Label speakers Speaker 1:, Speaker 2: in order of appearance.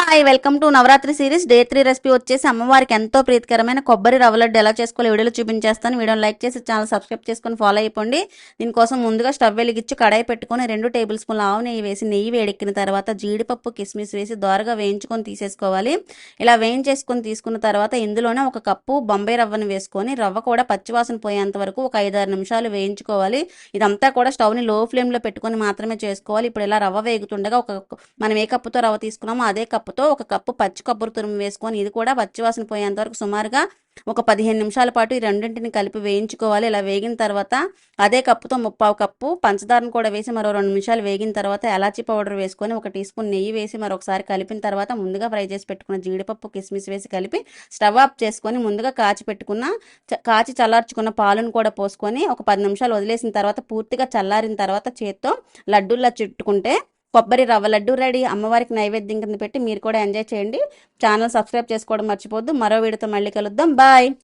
Speaker 1: Hi welcome to Navratri series day 3 recipe వచ్చేసి అమ్మవారికి ఎంతో ప్రీతికరమైన కొబ్బరి రవ్వ లడ్డు ఎలా చేసుకోవాలో వీడియోలో చూపించేస్తాను. వీడియోని లైక్ చేసి ఛానల్ సబ్స్క్రైబ్ చేసుకొని ఫాలో అయిపోండి. దీనికోసం ముందుగా స్టవ్ వెలిగించి కడాయి పెట్టుకొని 2 టేబుల్ స్పూన్ల ఆవు నెయ్యి వేసి నెయ్యి వేడెక్కిన తర్వాత జీడిపప్పు కిస్మిస్ వేసి దోరగా వేయించుకొని తీసేసుకోవాలి. ఇలా వేయించేసుకొని తీసుకున్న తర్వాత ఇందులోనే 1 కప్పు బొంబాయి రవ్వను వేసుకొని రవ్వ కూడా పచ్చివాసన పోయేంత వరకు ఒక 5-6 నిమిషాలు వేయించుకోవాలి. ఇదంతా కూడా స్టవ్ని లో ఫ్లేమ్లో పెట్టుకొని మాత్రమే చేసుకోవాలి. ఇప్పుడు ఇలా రవ్వ వేగుతుండగా మనం ఏ కప్పుతో రవ్వ తీసుకున్నామో అదే కప్పుతో 1 కప్పు పచ్చి కొబ్బరి తురుము వేసుకొని ఇది కూడా పచ్చివాసన పోయేంత వరకు సుమారుగా ఒక 15 నిమిషాల పాటు ఈ రెండింటిని కలిపి వేయించుకోవాలి. ఇలా వేగిన తర్వాత అదే కప్పుతో 3/4 కప్పు పంచదారను కూడా వేసి మరో 2 నిమిషాలు వేగిన తర్వాత ఎలాచీ పౌడర్ వేసుకొని 1 టీ స్పూన్ నెయ్యి వేసి మరొకసారి కలిపిన తర్వాత ముందుగా ఫ్రై చేసి పెట్టుకున్న జీడిపప్పు కిస్మిస్ వేసి కలిపి స్టవ్ ఆఫ్ చేసుకొని ముందుగా కాచి చల్లార్చుకున్న పాలను కూడా పోసుకొని ఒక 10 నిమిషాలు వదిలేసిన తర్వాత పూర్తిగా చల్లారిన తర్వాత చేత్తో లడ్డూల్లా చుట్టుకుంటే కొబ్బరి రవ్వ లడ్డు రెడీ. అమ్మవారికి నైవేద్యం కింద పెట్టి మీరు కూడా ఎంజాయ్ చేయండి. ఛానల్ సబ్స్క్రైబ్ చేసుకోవడం మర్చిపోద్దు. మరో వీడియోతో మళ్ళీ కలుద్దాం. బాయ్.